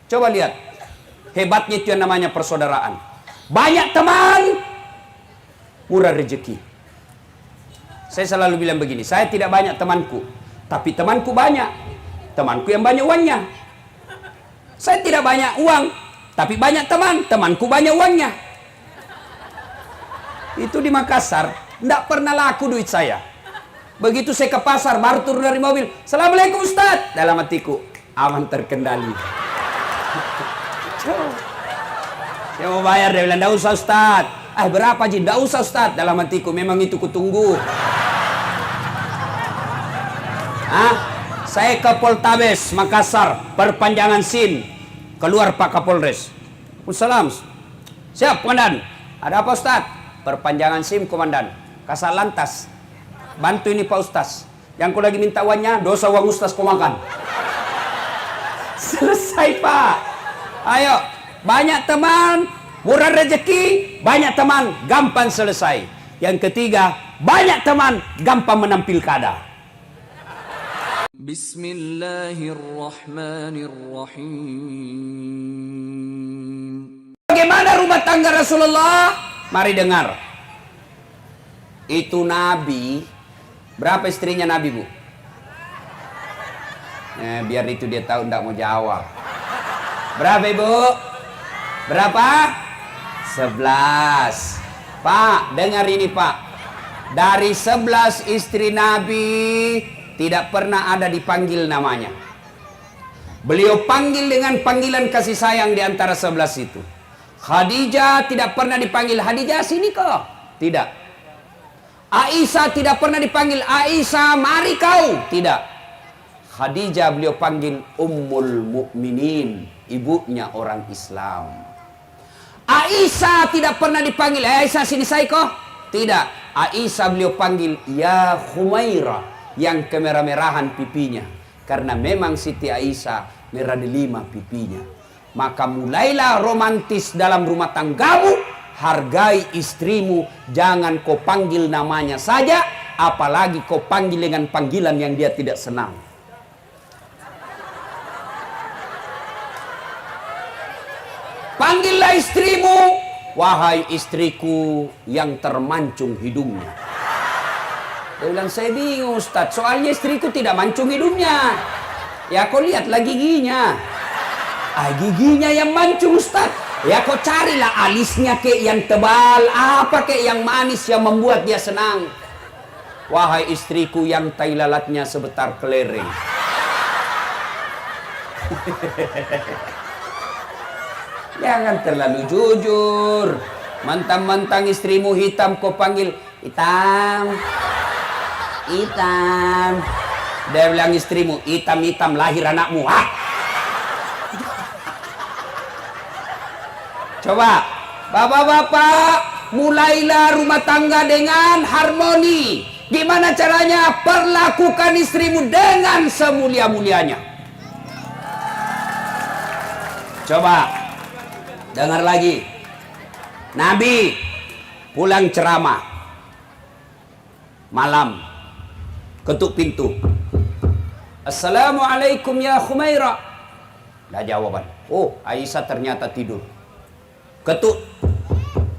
Coba lihat. Hebatnya itu yang namanya persaudaraan. Banyak teman, murah rezeki. Saya selalu bilang begini, saya tidak banyak temanku, tapi temanku banyak. Temanku yang banyak uangnya. Saya tidak banyak uang, tapi banyak teman. Temanku banyak uangnya. Itu di Makassar, tidak pernah laku duit saya. Begitu saya ke pasar, baru turun dari mobil, "Assalamualaikum Ustaz." Dalam hatiku, aman terkendali. Saya mau bayar, dia bilang, "Tidak usah Ustaz." Berapa Ji? "Tidak usah Ustaz." Dalam hatiku, memang itu kutunggu. Saya ke Poltabes, Makassar, perpanjangan SIM. Keluar Pak Kapolres. "Wassalam." "Siap Komandan." "Ada apa Ustaz?" "Perpanjangan SIM Komandan." "Kasar lantas. Bantu ini Pak Ustaz. Yang ku lagi minta uangnya, dosa uang Ustaz kau makan." Selesai Pak. Ayo, banyak teman, murah rezeki. Banyak teman, gampang selesai. Yang ketiga, banyak teman, gampang menang pilkada. Bismillahirrahmanirrahim. Bagaimana rumah tangga Rasulullah? Mari dengar. Itu Nabi. Berapa istrinya Nabi, Bu? Biar itu dia tahu tidak mau jawab. Berapa Ibu? Berapa? 11. Pak, dengar ini Pak. Dari 11 istri Nabi, tidak pernah ada dipanggil namanya. Beliau panggil dengan panggilan kasih sayang di antara 11 itu. Khadijah tidak pernah dipanggil, "Khadijah sini kok." Tidak. Aisyah tidak pernah dipanggil, "Aisyah mari kau." Tidak. Khadijah beliau panggil Ummul Mukminin, ibunya orang Islam. Aisyah tidak pernah dipanggil, "Aisyah sini saya kok." Tidak. Aisyah beliau panggil ya Humairah, yang kemerah-merahan pipinya. Karena memang Siti Aisyah merah delima pipinya. Maka mulailah romantis dalam rumah tanggamu. Hargai istrimu, jangan kau panggil namanya saja, apalagi kau panggil dengan panggilan yang dia tidak senang. Panggillah istrimu, "Wahai istriku yang termancung hidungnya." Dia bilang, "Saya bingung Ustaz, soalnya istriku tidak mancung hidungnya." "Ya kau lihatlah giginya." "Giginya yang mancung Ustaz." "Ya kau carilah alisnya kek yang tebal, apa kek yang manis yang membuat dia senang." "Wahai istriku yang tai lalatnya sebetar kelereng." Jangan terlalu jujur. Mentang-mentang istrimu hitam, kau panggil hitam, hitam. Dia bilang istrimu, "Hitam-hitam lahir anakmu." Coba, bapak-bapak, mulailah rumah tangga dengan harmoni. Gimana caranya? Perlakukan istrimu dengan semulia-mulianya. Coba, dengar lagi. Nabi pulang ceramah malam, ketuk pintu. "Assalamualaikum ya Humairah." Tidak jawaban. Oh, Aisyah ternyata tidur. Ketuk.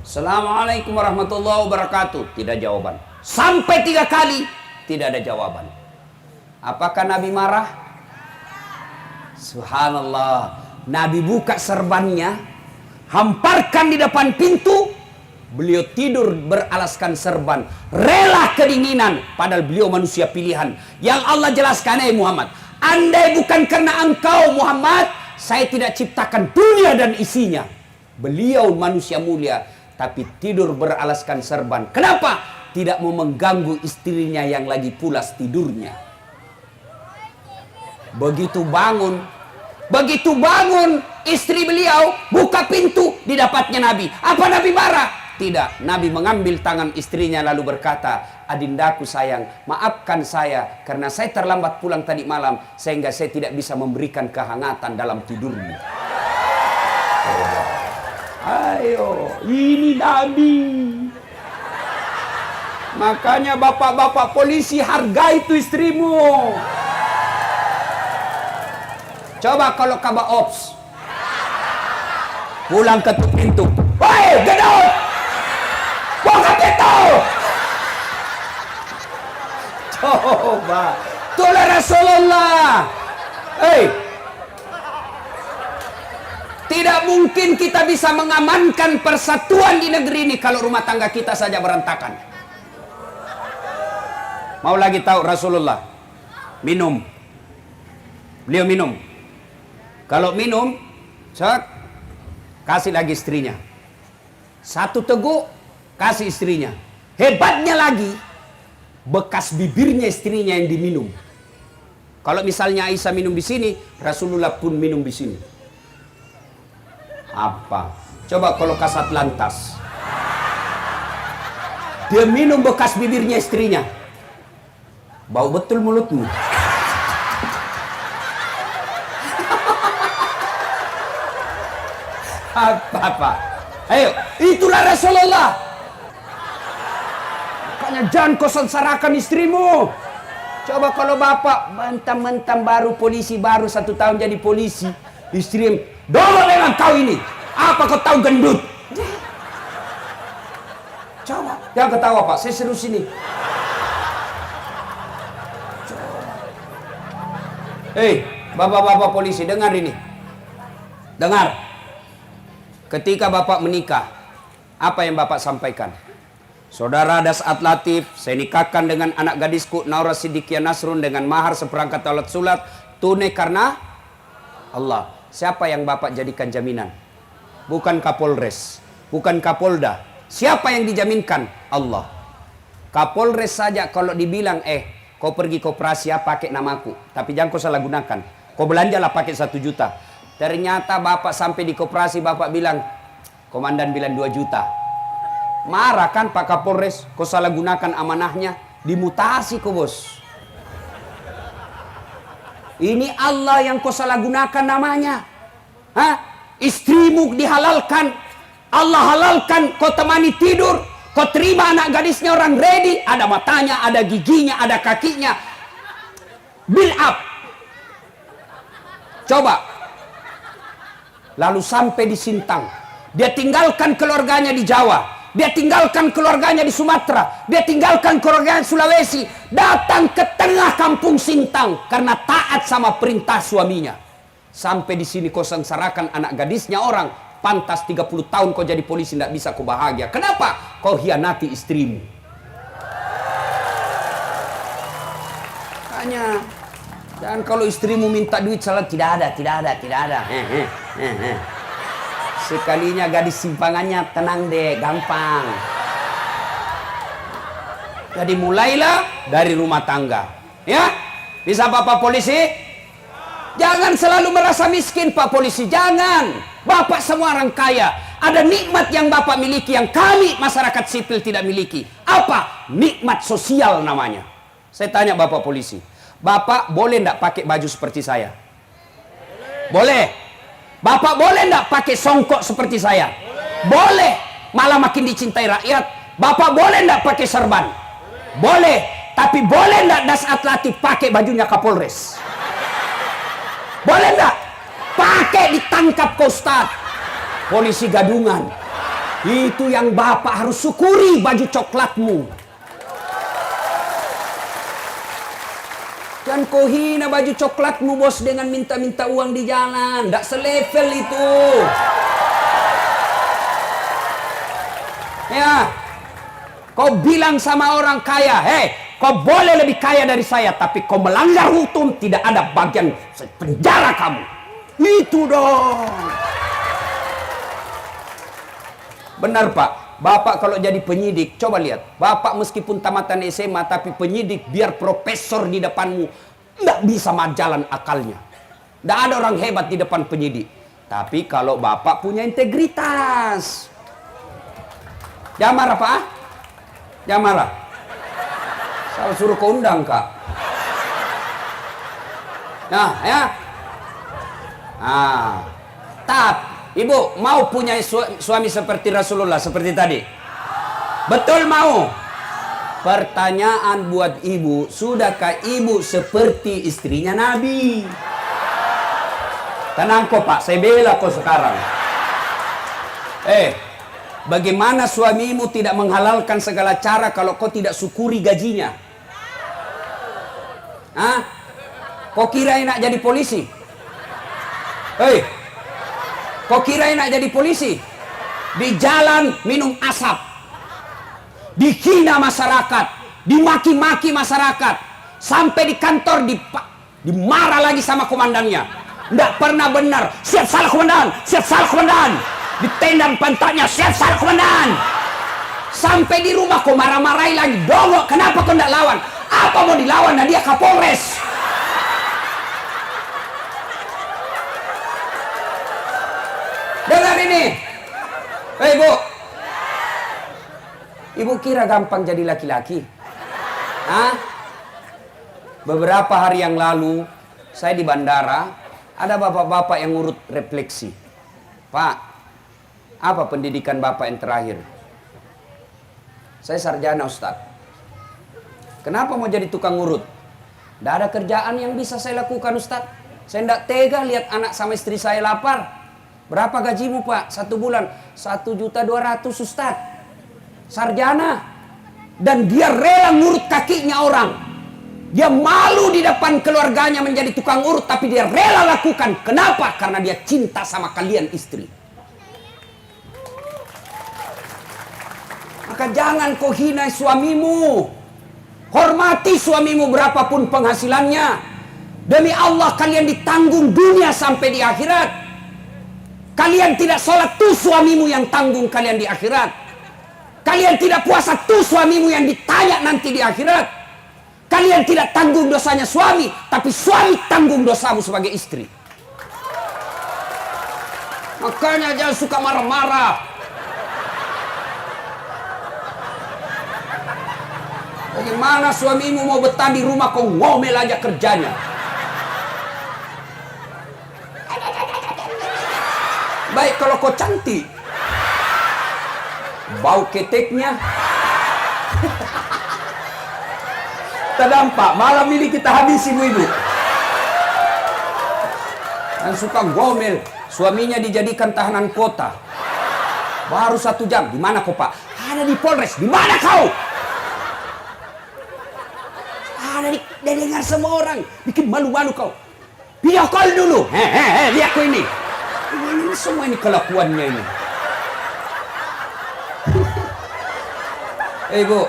"Assalamualaikum warahmatullahi wabarakatuh." Tidak jawaban. Sampai 3 kali tidak ada jawaban. Apakah Nabi marah? Subhanallah. Nabi buka serbannya, hamparkan di depan pintu. Beliau tidur beralaskan serban, rela kedinginan, padahal beliau manusia pilihan. Yang Allah jelaskan, Muhammad, andai bukan karena engkau Muhammad, saya tidak ciptakan dunia dan isinya. Beliau manusia mulia, tapi tidur beralaskan serban. Kenapa? Tidak mau mengganggu istrinya yang lagi pulas tidurnya. Begitu bangun, istri beliau buka pintu, didapatnya Nabi. Apa Nabi marah? Tidak. Nabi mengambil tangan istrinya lalu berkata, "Adindaku sayang, maafkan saya karena saya terlambat pulang tadi malam sehingga saya tidak bisa memberikan kehangatan dalam tidurmu." Ayo, ini Nabi. Makanya bapak-bapak polisi, hargai itu istrimu. Coba kalau Kaba Ops, Pulang ketuk pintu. Woi, gedut! Buka pintu! Coba. Itulah Rasulullah. Tidak mungkin kita bisa mengamankan persatuan di negeri ini kalau rumah tangga kita saja berantakan. Mau lagi tahu Rasulullah? Minum. Beliau minum. Kalau minum, kasih lagi istrinya. Satu teguk, kasih istrinya. Hebatnya lagi, bekas bibirnya istrinya yang diminum. Kalau misalnya Aisyah minum di sini, Rasulullah pun minum di sini. Apa? Coba kalau kasat lantas. Dia minum bekas bibirnya istrinya. Bau betul mulutmu. Apa? Ayo, itulah Rasulullah. Makanya jangan kau sengsarakan istrimu. Coba kalau bapak mentang-mentang baru polisi, baru 1 tahun jadi polisi, istri dolo memang kau ini. Apa kau tahu gendut? Coba, jangan ketawa pak, saya serius ini. Bapak-bapak polisi, dengar ini. Dengar. Ketika bapak menikah, apa yang bapak sampaikan? Saudara Dasat Latif, saya nikahkan dengan anak gadisku Naura Siddiqiyah Nasrun dengan mahar seperangkat alat sulat tunai karena Allah. Siapa yang bapak jadikan jaminan? Bukan Kapolres, bukan Kapolda. Siapa yang dijaminkan? Allah. Kapolres saja kalau dibilang kau pergi koperasi pakai namaku, tapi jangan kau salah gunakan. Kau belanjalah pakai 1 juta. Ternyata bapak sampai di koperasi, bapak bilang, komandan bilang 2 juta. Marah kan Pak Kapolres, kau salah gunakan amanahnya, dimutasi kau bos. Ini Allah yang kau salah gunakan namanya. Istrimu dihalalkan, Allah halalkan, kau temani tidur, kau terima anak gadisnya orang ready, ada matanya, ada giginya, ada kakinya. Build up. Coba. Lalu sampai di Sintang, dia tinggalkan keluarganya di Jawa. Dia tinggalkan keluarganya di Sumatera. Dia tinggalkan keluarganya di Sulawesi. Datang ke tengah kampung Sintang. Karena taat sama perintah suaminya. Sampai di sini kau sengsarakan anak gadisnya orang. Pantas 30 tahun kau jadi polisi tidak bisa kau bahagia. Kenapa? Kau hianati istrimu. Makanya, dan kalau istrimu minta duit salah, tidak ada. Sekalinya gadis simpangannya, tenang deh, gampang. Jadi mulailah dari rumah tangga. Ya, bisa Bapak polisi? Jangan selalu merasa miskin Pak polisi, jangan. Bapak semua orang kaya. Ada nikmat yang Bapak miliki yang kami masyarakat sipil tidak miliki. Apa? Nikmat sosial namanya. Saya tanya Bapak polisi, Bapak boleh enggak pakai baju seperti saya? Boleh. Bapak boleh enggak pakai songkok seperti saya? Boleh. Malah makin dicintai rakyat. Bapak boleh enggak pakai serban? Boleh. Tapi boleh enggak Dasat Latif pakai bajunya Kapolres? Boleh enggak? Pakai ditangkap ke Ustaz. Polisi gadungan. Itu yang Bapak harus syukuri baju coklatmu. Dan kau hina baju coklatmu bos dengan minta-minta uang di jalan. Tidak selevel itu. Ya. Kau bilang sama orang kaya, kau boleh lebih kaya dari saya, tapi kau melanggar hukum, tidak ada bagian penjara kamu. Itu dong. Benar Pak. Bapak kalau jadi penyidik, coba lihat. Bapak meskipun tamatan SMA, tapi penyidik biar profesor di depanmu, nggak bisa jalan akalnya. Nggak ada orang hebat di depan penyidik. Tapi kalau Bapak punya integritas. Jangan marah Pak. Jangan marah. Saya suruh kau undang Kak. Nah ya. Ibu mau punya suami seperti Rasulullah seperti tadi? Betul mau? Pertanyaan buat ibu, sudahkah ibu seperti istrinya Nabi? Tenang kok Pak, saya bela kok sekarang. Bagaimana suamimu tidak menghalalkan segala cara kalau kau tidak syukuri gajinya? Hah? Kau kira enak jadi polisi? Kau kira enak jadi polisi? Di jalan minum asap, dihina masyarakat, dimaki-maki masyarakat, sampai di kantor dimarah lagi sama komandannya. Tidak pernah benar. Siap salah komandan, siap salah komandan. Ditendang pantatnya, siap salah komandan. Sampai di rumah kau marah-marahi lagi. Dongok, kenapa kau tidak lawan? Apa mau dilawan? Nah, dia Kapolres. Dengar ini. Bu, ibu kira gampang jadi laki-laki? Beberapa hari yang lalu saya di bandara, ada bapak-bapak yang ngurut refleksi. Pak, apa pendidikan bapak yang terakhir? Saya sarjana, Ustadz. Kenapa mau jadi tukang ngurut? Tidak ada kerjaan yang bisa saya lakukan, Ustadz. Saya tidak tega lihat anak sama istri saya lapar. Berapa gajimu, Pak? 1 bulan? 1.200.000, Ustadz. Sarjana. Dan dia rela ngurut kakinya orang. Dia malu di depan keluarganya menjadi tukang urut, tapi dia rela lakukan. Kenapa? Karena dia cinta sama kalian istri. Maka jangan kau hina suamimu. Hormati suamimu berapapun penghasilannya. Demi Allah kalian ditanggung dunia sampai di akhirat. Kalian tidak sholat tuh suamimu yang tanggung kalian di akhirat. Kalian tidak puasa tuh suamimu yang ditanya nanti di akhirat. Kalian tidak tanggung dosanya suami, tapi suami tanggung dosamu sebagai istri. Makanya jangan suka marah-marah. Bagaimana suamimu mau betah di rumah kau ngomel aja kerjanya? Baik kalau kau cantik, bau keteknya terdampak. Malam ini kita habisi ibu-ibu yang suka gomel, suaminya dijadikan tahanan kota. Baru 1 jam, di mana kau, Pak? Ada di Polres. Di mana kau? Ada di dengar semua orang. Bikin malu-malu kau. Video call dulu. Lihat kau ini. Ini semua ini kelakuannya ini. Bu.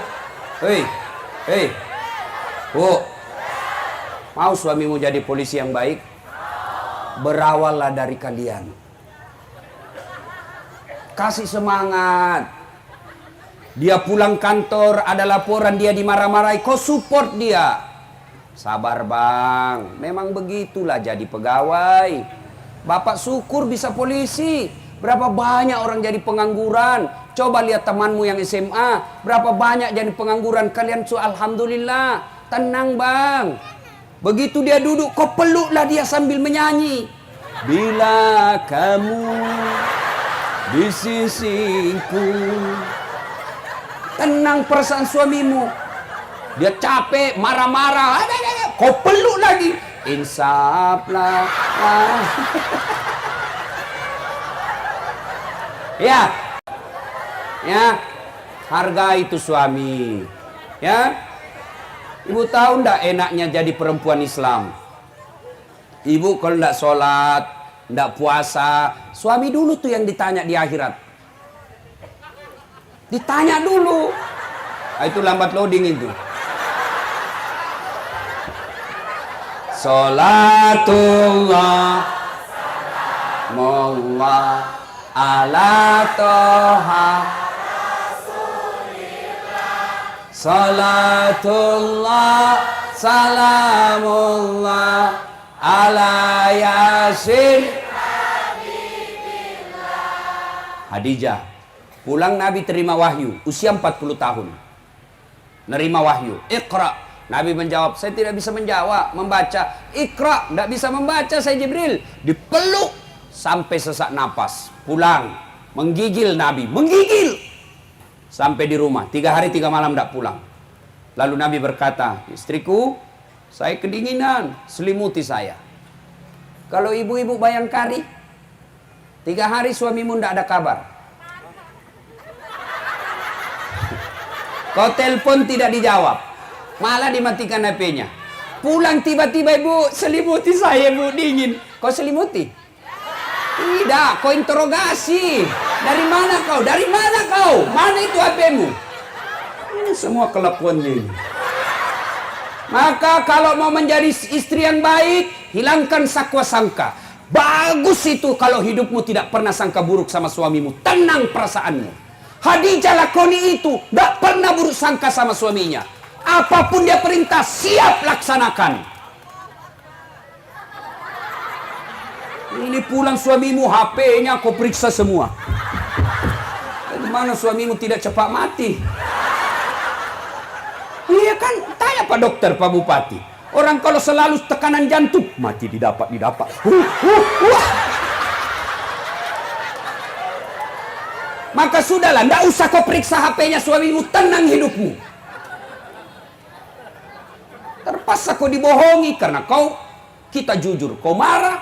Bu. Mau suamimu jadi polisi yang baik? Berawallah dari kalian. Kasih semangat. Dia pulang kantor, ada laporan dia dimarah-marahi, kau support dia. Sabar bang, memang begitulah jadi pegawai. Bapak syukur bisa polisi. Berapa banyak orang jadi pengangguran. Coba lihat temanmu yang SMA. Berapa banyak jadi pengangguran. Kalian alhamdulillah. Tenang bang. Begitu dia duduk, kau peluklah dia sambil menyanyi. Bila kamu di sisiku. Tenang perasaan suamimu. Dia capek, marah-marah. Kau peluk lagi. Insaflah. Ya. Hargai itu suami. Ya. Ibu tahu ndak enaknya jadi perempuan Islam? Ibu kalau ndak sholat, ndak puasa, suami dulu tuh yang ditanya di akhirat. Ditanya dulu. Itu lambat loading itu. Salatullah Mullah ala toha Salatullah Salamullah ala yasin Hadijah. Pulang Nabi terima wahyu usia 40 tahun. Nerima wahyu. Iqra. Nabi menjawab, saya tidak bisa membaca. Iqra, tidak bisa membaca saya Jibril. Dipeluk sampai sesak napas. Pulang, menggigil Nabi, menggigil. Sampai di rumah, 3 hari 3 malam tidak pulang. Lalu Nabi berkata, istriku, saya kedinginan, selimuti saya. Kalau ibu-ibu Bayangkari, 3 hari suamimu tidak ada kabar. Kau telepon tidak dijawab. Malah dimatikan HP-nya. Pulang tiba-tiba, ibu, selimuti saya, bu, dingin. Kau selimuti? Tidak, kau interogasi. Dari mana kau? Dari mana kau? Mana itu HP-mu? Ini semua kelakuannya ini. Maka kalau mau menjadi istri yang baik, hilangkan sakwa sangka. Bagus itu kalau hidupmu tidak pernah sangka buruk sama suamimu. Tenang perasaanmu. Khadijah lakoni itu, tidak pernah buruk sangka sama suaminya. Apapun dia perintah, siap laksanakan. Ini pulang suamimu, HP-nya kau periksa semua. Bagaimana suamimu tidak cepat mati? Iya kan, tanya Pak Dokter, Pak Bupati. Orang kalau selalu tekanan jantung, mati didapat. Maka sudahlah, tidak usah kau periksa HP-nya suamimu, tenang hidupmu. Terpaksa kau dibohongi karena kita jujur, kau marah,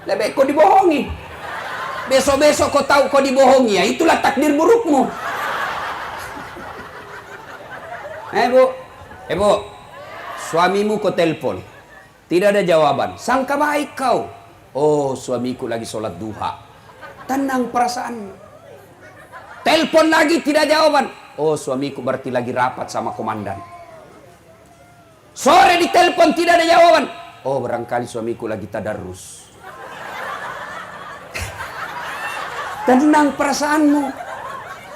lebih kau dibohongi. Besok-besok kau tahu kau dibohongi, ya itulah takdir burukmu. Bu, suamimu kau telepon, tidak ada jawaban, sangka baik kau. Oh, suamiku lagi sholat duha. Tenang perasaanmu. Telepon lagi tidak jawaban. Oh, suamiku berarti lagi rapat sama komandan. Sore ditelepon tidak ada jawaban. Oh, barangkali suamiku lagi tadarus. Tenang perasaanmu.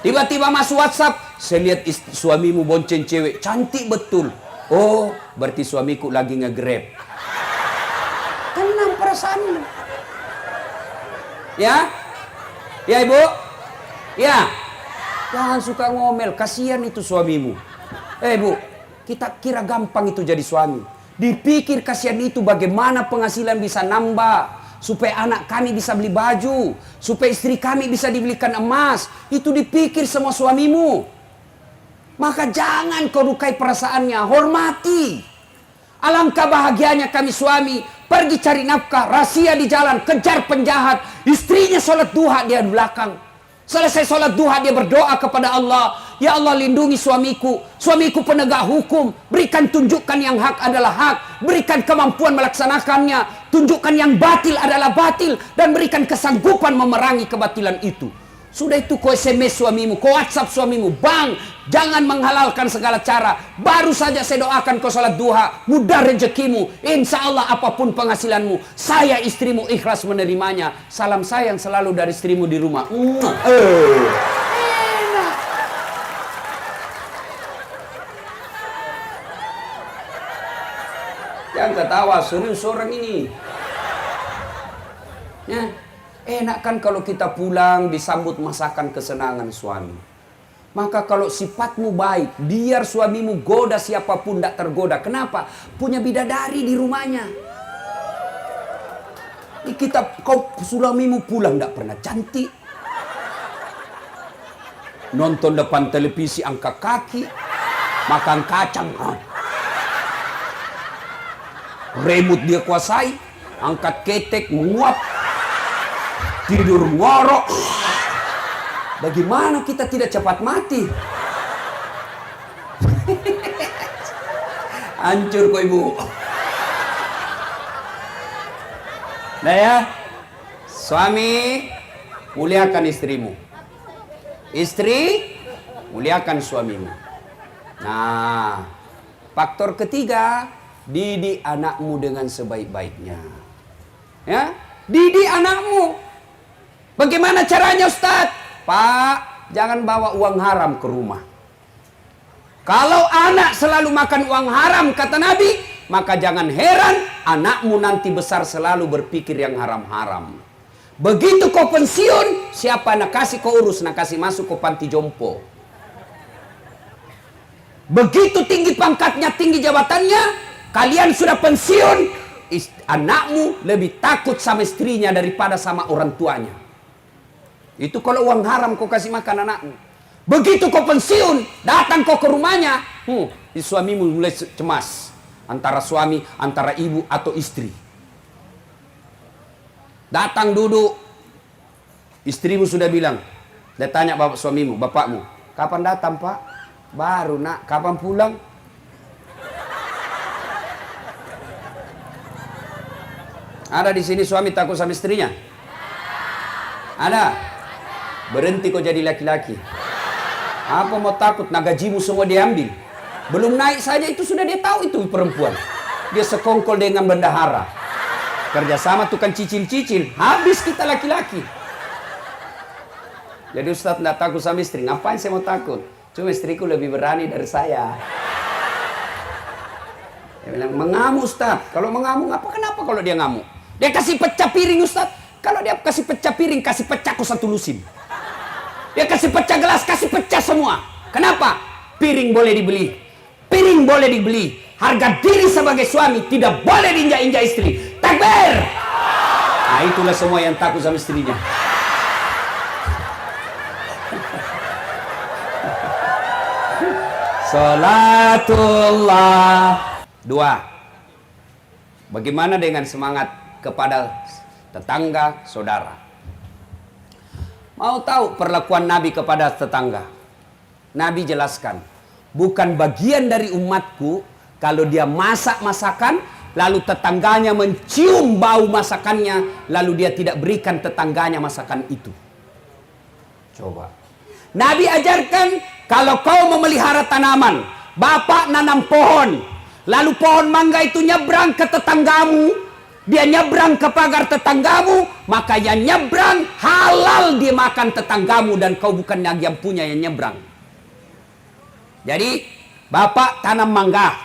Tiba-tiba masuk WhatsApp, saya lihat suamimu bonceng cewek, cantik betul. Oh, berarti suamiku lagi nge-grab. Tenang perasaanmu. Ya? Ya, Ibu? Ya. Jangan suka ngomel, kasihan itu suamimu. Bu, kita kira gampang itu jadi suami. Dipikir kasihan itu bagaimana penghasilan bisa nambah, supaya anak kami bisa beli baju, supaya istri kami bisa dibelikan emas. Itu dipikir semua suamimu. Maka jangan kau lukai perasaannya, hormati. Alangkah bahagianya kami suami, pergi cari nafkah, rahasia di jalan, kejar penjahat. Istrinya sholat duha, dia di belakang. Selesai sholat duha dia berdoa kepada Allah. Ya Allah, lindungi suamiku. Suamiku penegak hukum. Berikan tunjukkan yang hak adalah hak. Berikan kemampuan melaksanakannya. Tunjukkan yang batil adalah batil. Dan berikan kesanggupan memerangi kebatilan itu. Sudah itu kau SMS suamimu, kau WhatsApp suamimu. Bang, jangan menghalalkan segala cara. Baru saja saya doakan kau sholat duha, mudah rezekimu. Insya Allah apapun penghasilanmu, saya istrimu ikhlas menerimanya. Salam sayang selalu dari istrimu di rumah. Enak. Jangan ketawa, serius orang ini. Ya. Enak kan kalau kita pulang disambut masakan kesenangan suami. Maka kalau sifatmu baik, biar suamimu goda siapapun tidak tergoda. Kenapa? Punya bidadari di rumahnya. Kau suamimu pulang tidak pernah cantik. Nonton depan televisi angkat kaki, makan kacang. Remote dia kuasai, angkat ketek menguap. Tidur ngorok. Bagaimana kita tidak cepat mati? Hancur kok ibu. Nah ya, suami muliakan istrimu. Istri muliakan suamimu. Nah, faktor ketiga, didik anakmu dengan sebaik-baiknya. Ya, didik anakmu. Bagaimana caranya Ustaz? Pak, jangan bawa uang haram ke rumah. Kalau anak selalu makan uang haram, kata Nabi, maka jangan heran anakmu nanti besar selalu berpikir yang haram-haram. Begitu kau pensiun, siapa nak kasih kau urus, nak kasih masuk ke panti jompo. Begitu tinggi pangkatnya, tinggi jabatannya, kalian sudah pensiun, anakmu lebih takut sama istrinya daripada sama orang tuanya. Itu kalau uang haram kau kasih makan anakmu. Begitu kau pensiun, datang kau ke rumahnya, suamimu mulai cemas. Antara suami, antara ibu atau istri. Datang duduk, istrimu sudah bilang, dia tanya bapak suamimu, bapakmu, kapan datang pak? Baru nak, kapan pulang? Ada di sini suami takut sama istrinya? Ada? Berhenti kau jadi laki-laki. Apa mau takut? Nah, gajimu semua diambil. Belum naik saja itu sudah dia tahu itu perempuan. Dia sekongkol dengan bendahara. Kerjasama tukang cicil-cicil. Habis kita laki-laki. Jadi Ustadz tidak takut sama istri. Ngapain saya mau takut? Cuma istriku lebih berani dari saya. Dia bilang, mengamuk Ustadz. Kalau mengamuk, kenapa kalau dia ngamuk? Dia kasih pecah piring Ustadz. Kalau dia kasih pecah piring, kasih pecah kau satu lusin. Dia kasih pecah gelas, kasih pecah semua. Kenapa? Piring boleh dibeli. Piring boleh dibeli. Harga diri sebagai suami tidak boleh diinjak-injak istri. Takbir! Nah, itulah semua yang takut sama istrinya. Salatullah. 2. Bagaimana dengan semangat kepada tetangga, saudara? Mau tahu perlakuan Nabi kepada tetangga? Nabi jelaskan, bukan bagian dari umatku kalau dia masak masakan, lalu tetangganya mencium bau masakannya, lalu dia tidak berikan tetangganya masakan itu. Coba. Nabi ajarkan, kalau kau memelihara tanaman, bapak nanam pohon, lalu pohon mangga itu nyebrang ke tetanggamu, dia nyebrang ke pagar tetanggamu, maka yang nyebrang halal dia makan tetanggamu, dan kau bukan yang punya yang nyebrang. Jadi bapak tanam mangga,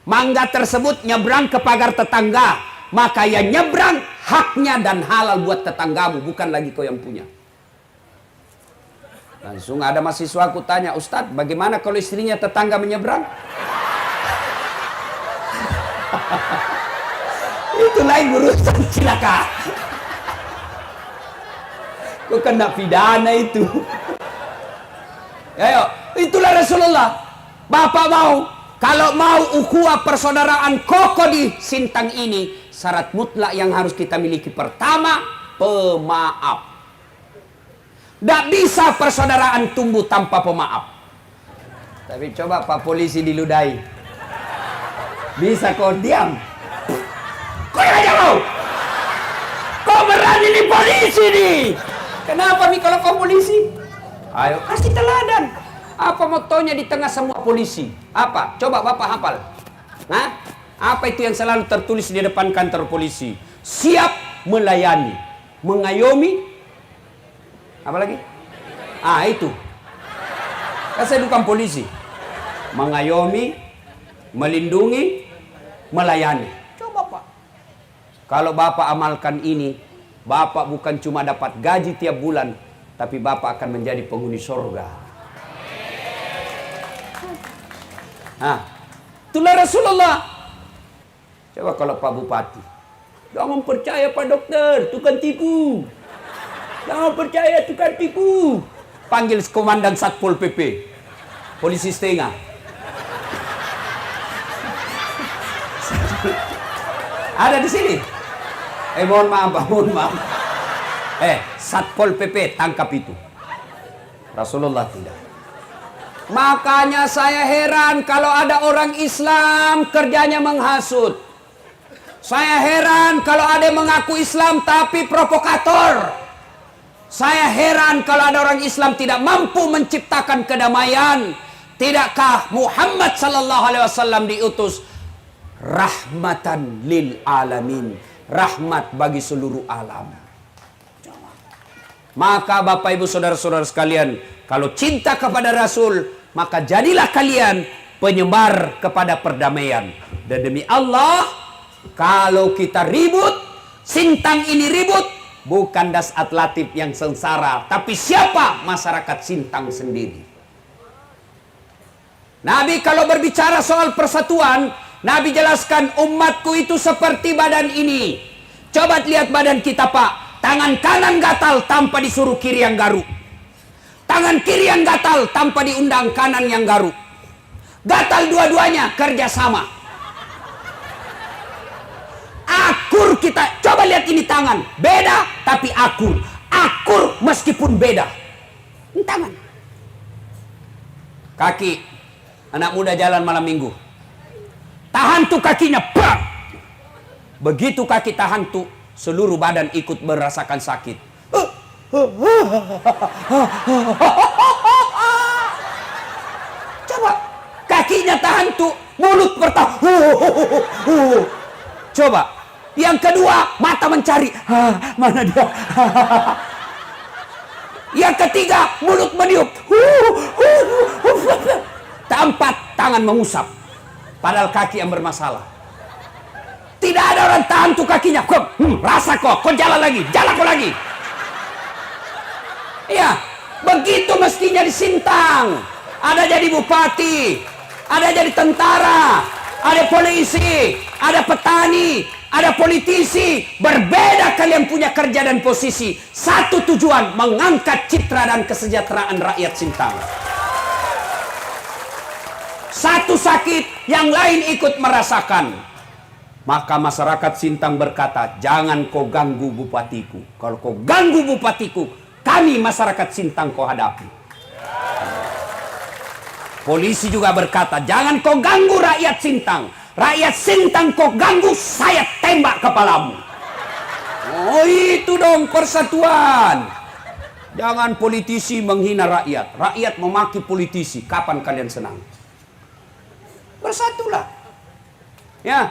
mangga tersebut nyebrang ke pagar tetangga, maka yang nyebrang haknya dan halal buat tetanggamu, bukan lagi kau yang punya. Langsung ada mahasiswa aku tanya, Ustadz, bagaimana kalau istrinya tetangga menyeberang? Itu lain urusan, cilaka. Kau kena pidana itu. Ayo, itulah Rasulullah. Bapak mau, kalau mau ukhuwah persaudaraan kokoh di Sintang ini, syarat mutlak yang harus kita miliki pertama, pemaaf. Tidak bisa persaudaraan tumbuh tanpa pemaaf. Tapi coba Pak Polisi diludahi. Bisa kau diam? Kau aja kau! Kau berani di polisi nih! Kenapa nih kalau kau polisi? Ayo kasih teladan. Apa motonya di tengah semua polisi? Apa? Coba Bapak hafal. Hah? Apa itu yang selalu tertulis di depan kantor polisi? Siap melayani, mengayomi. Apa lagi? Itu. Kan saya bukan polisi. Mengayomi, melindungi, melayani. Coba Pak. Kalau Bapak amalkan ini, Bapak bukan cuma dapat gaji tiap bulan, tapi Bapak akan menjadi penghuni surga. Itulah Rasulullah. Coba kalau Pak Bupati, jangan percaya Pak Dokter, tukang tipu. Jangan percaya tukang tipu. Panggil komandan Satpol PP, polisi setengah. Ada di sini. Mohon maaf, mohon maaf. Satpol PP tangkap itu. Rasulullah tidak. Makanya saya heran kalau ada orang Islam kerjanya menghasut. Saya heran kalau ada yang mengaku Islam tapi provokator. Saya heran kalau ada orang Islam tidak mampu menciptakan kedamaian. Tidakkah Muhammad sallallahu alaihi wasallam diutus rahmatan lil alamin, rahmat bagi seluruh alam. Maka Bapak Ibu saudara-saudara sekalian, kalau cinta kepada Rasul, maka jadilah kalian penyebar kepada perdamaian. Dan demi Allah, kalau kita ribut, Sintang ini ribut, bukan Das Atlatif yang sengsara, tapi siapa? Masyarakat Sintang sendiri. Nabi kalau berbicara soal persatuan, Nabi jelaskan umatku itu seperti badan ini. Coba lihat badan kita Pak. Tangan kanan gatal tanpa disuruh kiri yang garuk. Tangan kiri yang gatal tanpa diundang kanan yang garuk. Gatal dua-duanya kerjasama. Akur kita. Coba lihat ini tangan. Beda tapi akur. Akur meskipun beda. Ini tangan. Kaki anak muda jalan malam minggu. Tahan tuh kakinya, bang. Begitu kaki tahan tuh, seluruh badan ikut merasakan sakit. Coba, kakinya tahan tuh, mulut bertahan. Coba, yang kedua, mata mencari. Mana dia? Yang ketiga, mulut meniup. Keempat, tangan mengusap. Padahal kaki yang bermasalah. Tidak ada orang tahan tuh kakinya. Rasa kok jalan lagi, jalan kok lagi. Iya, begitu mestinya di Sintang. Ada jadi bupati, ada jadi tentara, ada polisi, ada petani, ada politisi. Berbeda kalian punya kerja dan posisi. Satu tujuan, mengangkat citra dan kesejahteraan rakyat Sintang. Satu sakit, yang lain ikut merasakan. Maka masyarakat Sintang berkata, jangan kau ganggu bupatiku. Kalau kau ganggu bupatiku, kami masyarakat Sintang kau hadapi. Polisi juga berkata, jangan kau ganggu rakyat Sintang. Rakyat Sintang kau ganggu, saya tembak kepalamu. Oh itu dong persatuan. Jangan politisi menghina rakyat. Rakyat memaki politisi. Kapan kalian senang? Bersatulah. Ya.